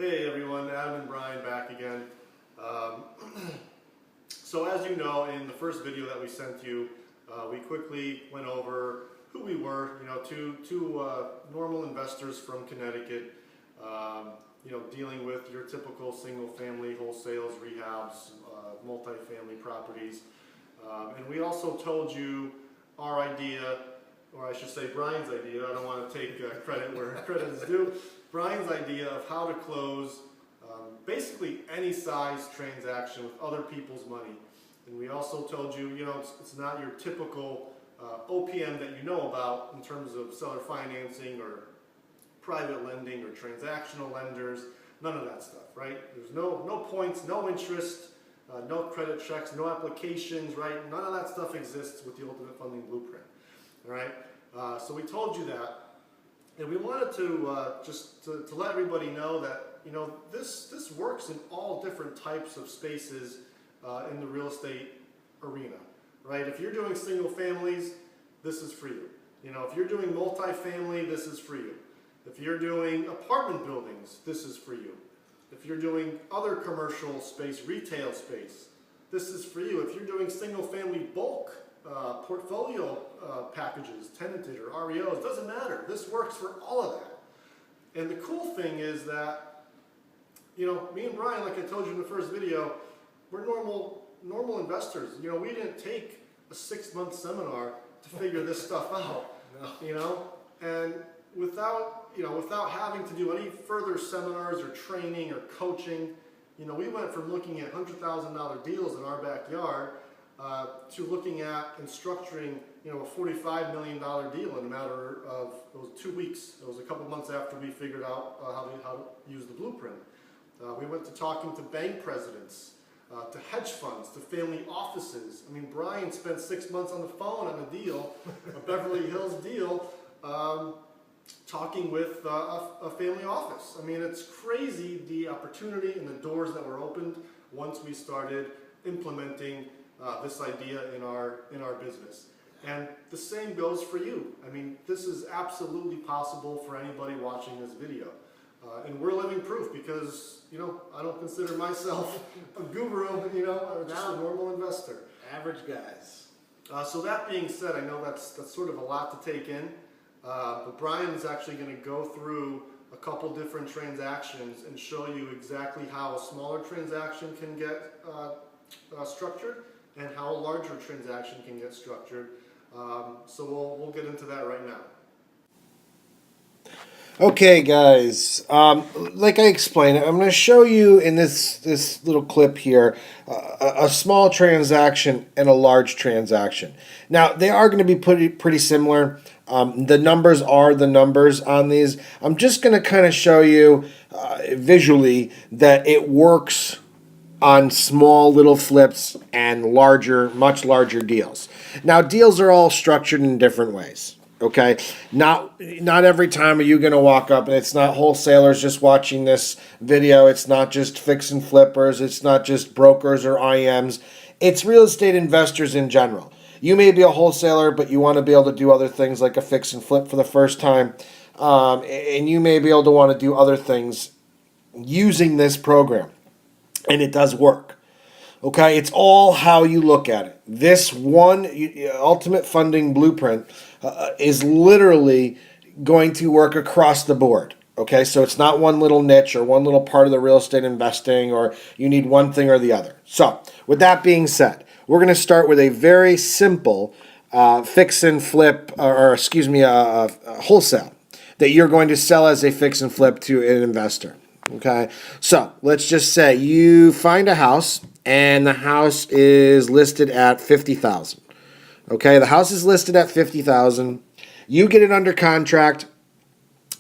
Hey everyone, Adam and Brian back again. Um, so as you know, in the first video that we sent you, we quickly went over who we were. Two normal investors from Connecticut. Dealing with your typical single-family wholesales, rehabs, multifamily properties, and we also told you our idea, or I should say Brian's idea. I don't want to take credit where credit is due. Brian's idea of how to close basically any size transaction with other people's money. And we also told you, it's not your typical OPM that you know about in terms of seller financing or private lending or transactional lenders. None of that stuff, right? There's no points, no interest, no credit checks, no applications, right? None of that stuff exists with the Ultimate Funding Blueprint, all right? So we told you that. And we wanted to just to let everybody know that this works in all different types of spaces in the real estate arena, right? If you're doing single families, this is for you. If you're doing multifamily, this is for you. If you're doing apartment buildings, this is for you. If you're doing other commercial space, retail space, this is for you. If you're doing single family bulk portfolio packages, tenanted or REOs, doesn't matter. This works for all of that. And the cool thing is that, me and Brian, like I told you in the first video, we're normal investors. We didn't take a 6-month seminar to figure this stuff out. No. And without having to do any further seminars or training or coaching, we went from looking at $100,000 deals in our backyard to looking at and structuring, a $45 million deal in a matter of, it was 2 weeks. It was a couple months after we figured out how to use the blueprint. We went to talking to bank presidents, to hedge funds, to family offices. I mean, Brian spent 6 months on the phone on a deal, a Beverly Hills deal, talking with a family office. I mean, it's crazy the opportunity and the doors that were opened once we started implementing this idea in our business. And the same goes for you. I mean, this is absolutely possible for anybody watching this video. And we're living proof because, I don't consider myself a guru, I'm just a normal investor. Average guys. So that being said, I know that's sort of a lot to take in, but Brian is actually going to go through a couple different transactions and show you exactly how a smaller transaction can get structured and how a larger transaction can get structured. So we'll get into that right now. Okay, guys. Like I explained, I'm going to show you in this little clip here a small transaction and a large transaction. Now, they are going to be pretty similar. The numbers are the numbers on these. I'm just going to kind of show you visually that it works on small little flips and much larger deals. Now, deals are all structured in different ways. Okay, not every time are you going to walk up, and it's not wholesalers just watching this video. It's not just fix and flippers. It's not just brokers or IMs. It's real estate investors in general. You may be a wholesaler, but you want to be able to do other things like a fix and flip for the first time, and you may be able to want to do other things using this program, and it does work. Okay, it's all how you look at it. This one Ultimate Funding Blueprint is literally going to work across the board. Okay, so it's not one little niche or one little part of the real estate investing, or you need one thing or the other. So, with that being said, we're going to start with a very simple fix and flip, wholesale that you're going to sell as a fix and flip to an investor. Okay, so let's just say you find a house and the house is listed at $50,000. Okay, the house is listed at $50,000. You get it under contract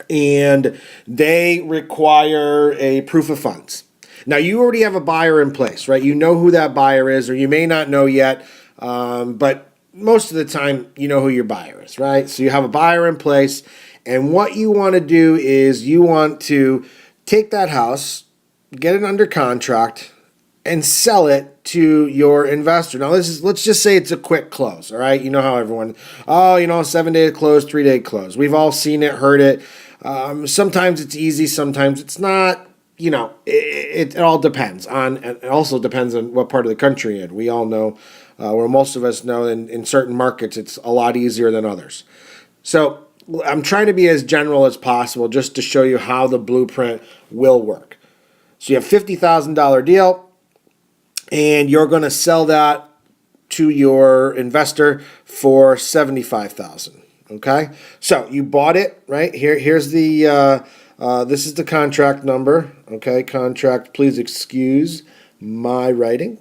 and they require a proof of funds. Now, you already have a buyer in place, right? You know who that buyer is, or you may not know yet, but most of the time you know who your buyer is, right? So you have a buyer in place, and what you want to do is you want to take that house, get it under contract, and sell it to your investor. Now, let's just say it's a quick close, all right? You know how everyone, 7-day close, 3-day close. We've all seen it, heard it. Sometimes it's easy, sometimes it's not. it all depends on, and it also depends on what part of the country you're in. We all know, where most of us know, in certain markets, it's a lot easier than others. So I'm trying to be as general as possible just to show you how the blueprint will work. So you have $50,000 deal, and you're going to sell that to your investor for $75,000. Okay, so you bought it, right? Here's the this is the contract number. Okay, contract. Please excuse my writing.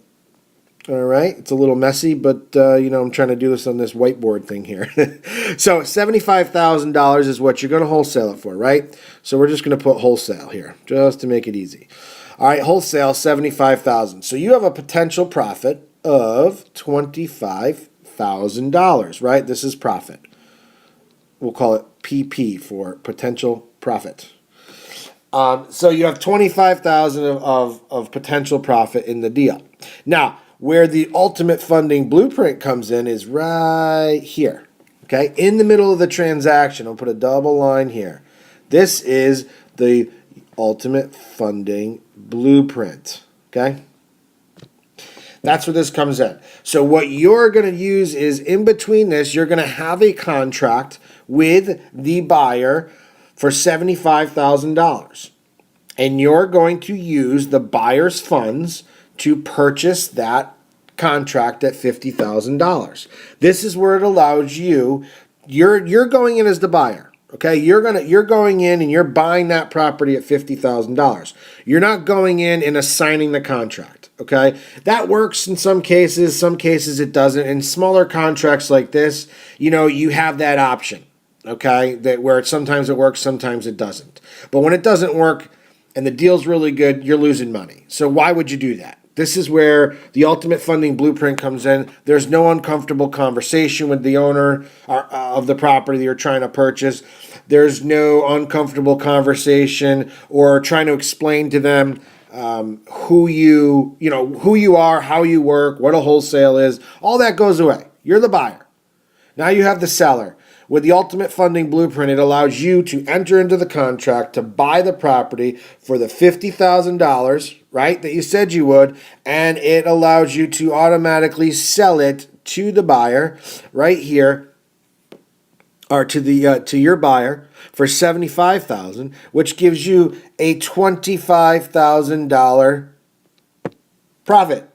All right, it's a little messy, but I'm trying to do this on this whiteboard thing here. So $75,000 is what you're going to wholesale it for, right? So we're just going to put wholesale here, just to make it easy. All right, wholesale $75,000. So you have a potential profit of $25,000, right? This is profit. We'll call it PP for potential profit. So you have $25,000 of potential profit in the deal. Now, where the ultimate funding blueprint comes in is right here. Okay, in the middle of the transaction, I'll put a double line here. This is the ultimate funding blueprint. Okay, that's where this comes in. So what you're going to use is, in between this, you're going to have a contract with the buyer for $75,000. And you're going to use the buyer's funds to purchase that contract at $50,000. This is where it allows you, you're going in as the buyer. Okay, you're going in and you're buying that property at $50,000. You're not going in and assigning the contract. Okay, that works in some cases it doesn't. In smaller contracts like this, you have that option. Okay, that where sometimes it works, sometimes it doesn't. But when it doesn't work and the deal's really good, you're losing money. So why would you do that? This is where the ultimate funding blueprint comes in. There's no uncomfortable conversation with the owner of the property that you're trying to purchase. There's no uncomfortable conversation or trying to explain to them who you are, how you work, what a wholesale is. All that goes away. You're the buyer. Now you have the seller. With the ultimate funding blueprint, it allows you to enter into the contract to buy the property for the $50,000, right, that you said you would, and it allows you to automatically sell it to the buyer right here, or to your buyer for $75,000, which gives you a $25,000 profit,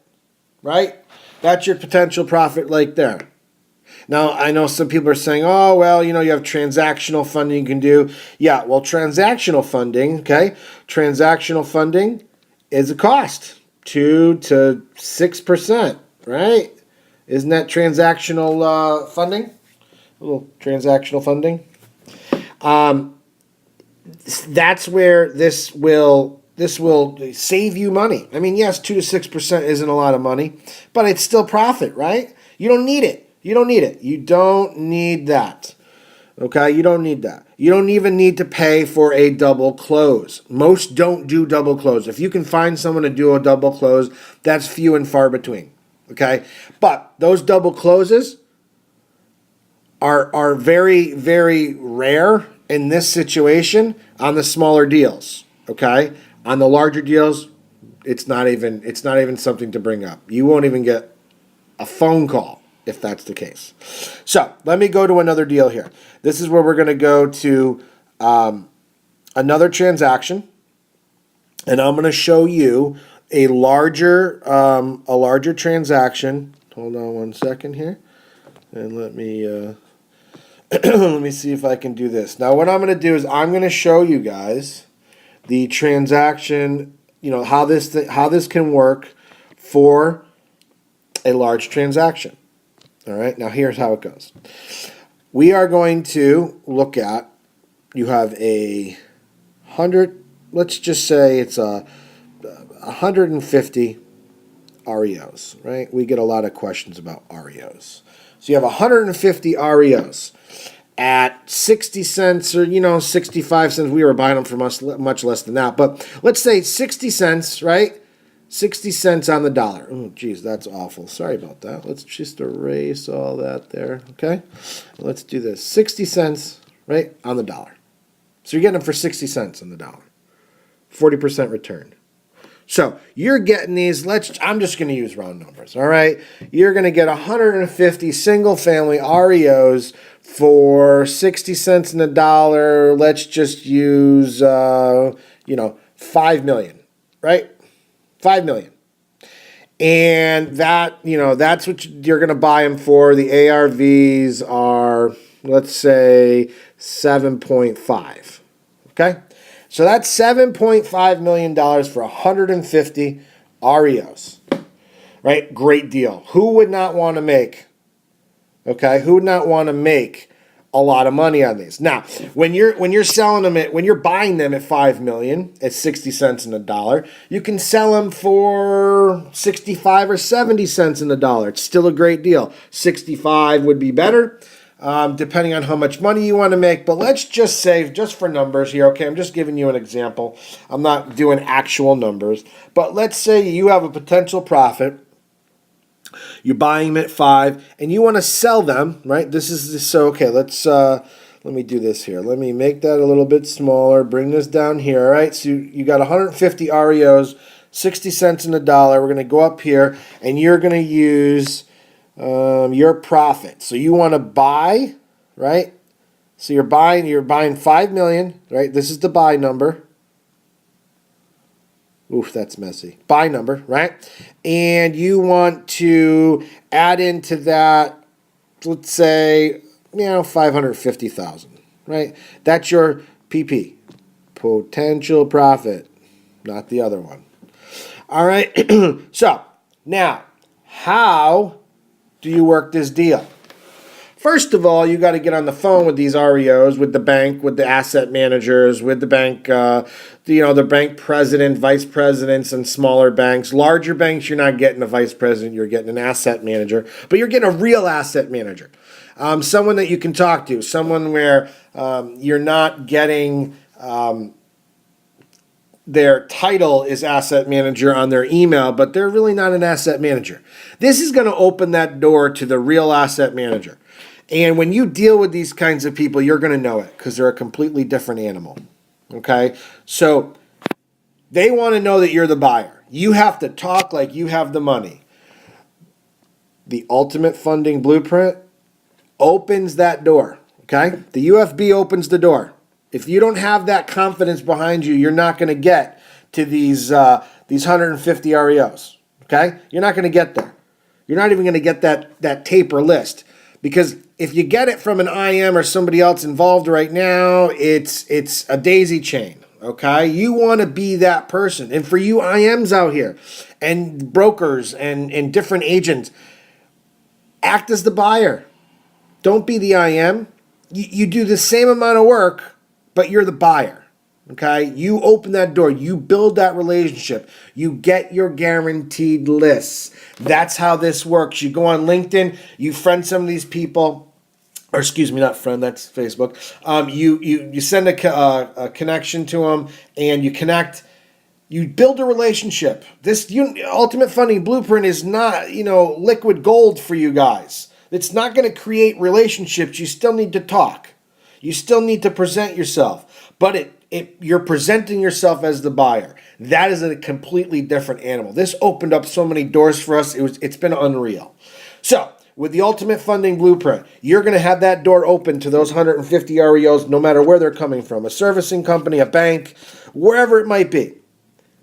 right? That's your potential profit right there. Now, I know some people are saying, oh, well, you have transactional funding you can do. Yeah, well, transactional funding, okay? Transactional funding is a cost, 2 to 6%, right? Isn't that transactional funding? A little transactional funding. That's where this will save you money. I mean, yes, 2 to 6% isn't a lot of money, but it's still profit, right? You don't need it. You don't need it. You don't need that. Okay? You don't need that. You don't even need to pay for a double close. Most don't do double close. If you can find someone to do a double close, that's few and far between. Okay? But those double closes are very, very rare in this situation on the smaller deals. Okay? On the larger deals, it's not even something to bring up. You won't even get a phone call if that's the case. So let me go to another deal here. This is where we're going to go to another transaction, and I'm going to show you a larger transaction. Hold on one second here, and let me let me see if I can do this. Now, what I'm going to do is I'm going to show you guys the transaction. How this can work for a large transaction. All right, now here's how it goes. We are going to look at, you have 100, let's just say it's 150 REOs, right? We get a lot of questions about REOs. So you have 150 REOs at 60 cents or, 65 cents. We were buying them for much less than that. But let's say 60 cents, right? 60 cents on the dollar. Oh, geez, that's awful. Sorry about that. Let's just erase all that there, okay? Let's do this. 60 cents, right, on the dollar. So you're getting them for 60 cents on the dollar. 40% return. So you're getting these, I'm just going to use round numbers, all right? You're going to get 150 single-family REOs for 60 cents in the dollar. Let's just use, 5 million, right? 5 million. And that's what you're going to buy them for. The ARVs are, let's say, 7.5, okay? So that's $7.5 million for 150 REOs, right? Great deal. Who would not want to make, okay? Who would not want to make a lot of money on these? Now, when you're selling them when you're buying them at 5 million at 60 cents in the dollar, you can sell them for 65 or 70 cents in the dollar. It's still a great deal. 65 would be better. Depending on how much money you want to make. But let's just say, just for numbers here, okay, I'm just giving you an example. I'm not doing actual numbers. But let's say you have a potential profit. You're buying them at 5, and you want to sell them, right? So okay, let me do this here. Let me make that a little bit smaller, bring this down here, all right? So you got 150 REOs, 60 cents in the dollar. We're going to go up here, and you're going to use your profit. So you want to buy, right? So you're buying 5 million, right? This is the buy number. Oof, that's messy. Buy number, right? And you want to add into that, let's say, 550,000, right? That's your PP, potential profit, not the other one. All right. So now, how do you work this deal? First of all, you got to get on the phone with these REOs, with the bank, with the asset managers, with the bank, the bank president, vice presidents, and smaller banks. Larger banks, you're not getting a vice president, you're getting an asset manager, but you're getting a real asset manager, someone that you can talk to, someone where you're not getting their title is asset manager on their email, but they're really not an asset manager. This is going to open that door to the real asset manager. And when you deal with these kinds of people, you're going to know it because they're a completely different animal. Okay? So they want to know that you're the buyer. You have to talk like you have the money. The Ultimate Funding Blueprint opens that door. Okay? The UFB opens the door. If you don't have that confidence behind you, you're not going to get to these 150 REOs. Okay? You're not going to get there. You're not even going to get that taper list. Because if you get it from an IM or somebody else involved right now, it's a daisy chain, okay? You want to be that person. And for you IMs out here and brokers and different agents, act as the buyer. Don't be the IM. You do the same amount of work, but you're the buyer. Okay, you open that door, you build that relationship, you get your guaranteed lists. That's how this works. You go on LinkedIn, you friend some of these people, or excuse me, not friend, that's Facebook. You send a connection to them, and you connect. You build a relationship. This Ultimate Funding Blueprint is not, liquid gold for you guys. It's not going to create relationships. You still need to talk. You still need to present yourself, but you're presenting yourself as the buyer. That is a completely different animal. This opened up so many doors for us. It's been unreal. So with the Ultimate Funding Blueprint, you're going to have that door open to those 150 REOs, no matter where they're coming from, a servicing company, a bank, wherever it might be.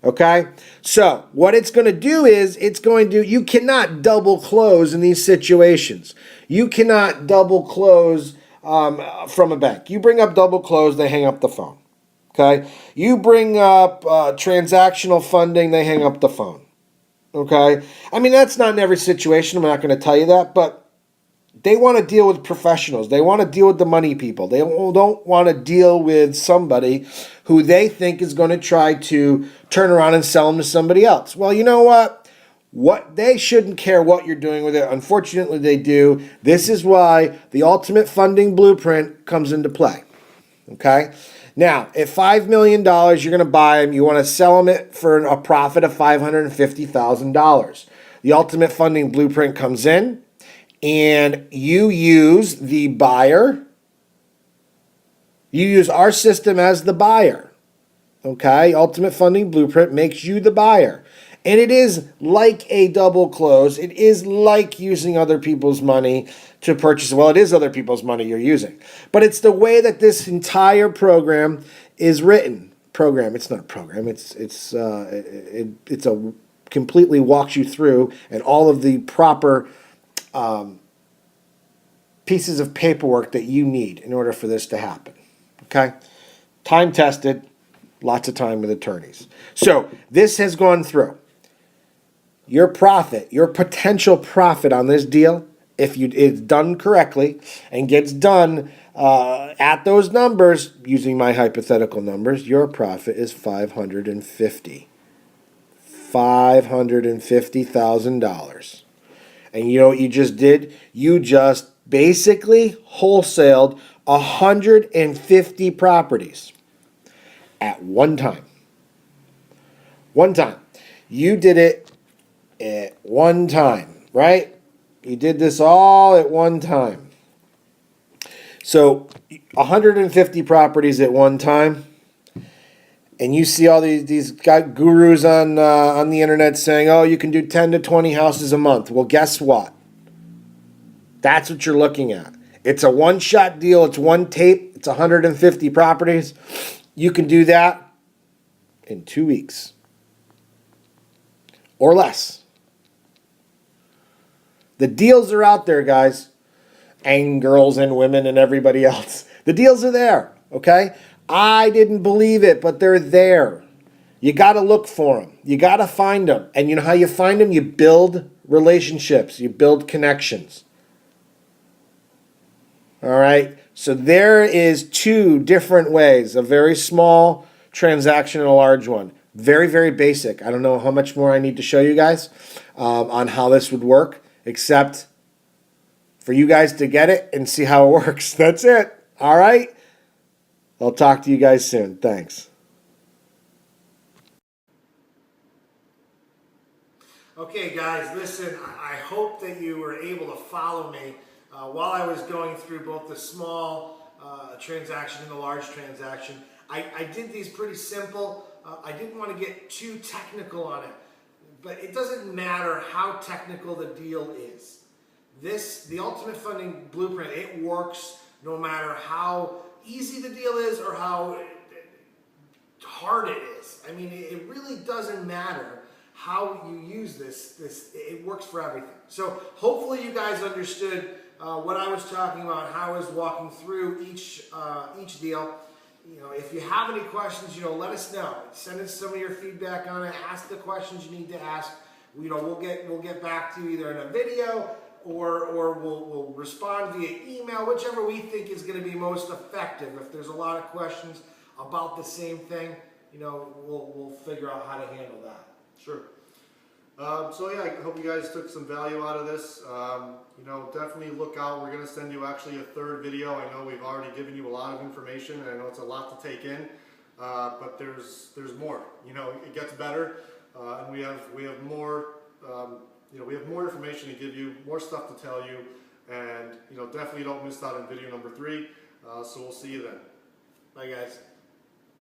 Okay? So what it's going to do is you cannot double close in these situations. You cannot double close from a bank. You bring up double close, they hang up the phone. Okay? You bring up transactional funding, they hang up the phone. Okay? I mean, that's not in every situation. I'm not going to tell you that, but they want to deal with professionals. They want to deal with the money people. They don't want to deal with somebody who they think is going to try to turn around and sell them to somebody else. Well, you know what? They shouldn't care what you're doing with it. Unfortunately, they do. This is why the Ultimate Funding Blueprint comes into play. Okay? Now, at $5 million, you're going to buy them. You want to sell them for a profit of $550,000. The Ultimate Funding Blueprint comes in, and you use the buyer. You use our system as the buyer. okay? Ultimate Funding Blueprint makes you the buyer. And it is like a double close. It is like using other people's money to purchase. Well, it is other people's money you're using. But it's the way that this entire program is written. Program, it's not a program. It's a completely walks you through and all of the proper pieces of paperwork that you need in order for this to happen. Okay? Time tested, lots of time with attorneys. So this has gone through. Your profit, your potential profit on this deal, if it's done correctly and gets done at those numbers, using my hypothetical numbers, your profit is $550,000. And you know what you just did? You just basically wholesaled 150 properties at one time. One time. You did it at one time, right? You did this all at one time. So 150 properties at one time. And you see all these gurus on the internet saying, oh, you can do 10 to 20 houses a month. Well, guess what? That's what you're looking at. It's a one-shot deal. It's one tape. It's 150 properties. You can do that in 2 weeks or less. The deals are out there, guys, and girls and women and everybody else. The deals are there, okay? I didn't believe it, but they're there. You got to look for them. You got to find them. And you know how you find them? You build relationships. You build connections. All right? So there is two different ways, a very small transaction and a large one. Very, very basic. I don't know how much more I need to show you guys on how this would work, except for you guys to get it and see how it works. That's it. All right? I'll talk to you guys soon. Thanks. Okay, guys, listen, I hope that you were able to follow me while I was going through both the small transaction and the large transaction. I did these pretty simple. I didn't want to get too technical on it, but it doesn't matter how technical the deal is. The Ultimate Funding Blueprint, it works no matter how easy the deal is or how hard it is. I mean, it really doesn't matter how you use this. It works for everything. So hopefully you guys understood what I was talking about, how I was walking through each deal. You know, if you have any questions, you know, let us know. Send us some of your feedback on it. Ask the questions you need to ask. You know, we'll get back to you either in a video or we'll respond via email, whichever we think is going to be most effective. If there's a lot of questions about the same thing, you know, we'll figure out how to handle that. Sure. So yeah, I hope you guys took some value out of this. You know, definitely look out. We're going to send you actually a third video. I know we've already given you a lot of information, and I know it's a lot to take in, but there's more. You know, it gets better, and we have more. You know, we have more information to give you, more stuff to tell you, and you know, definitely don't miss out on video number 3. So we'll see you then. Bye, guys.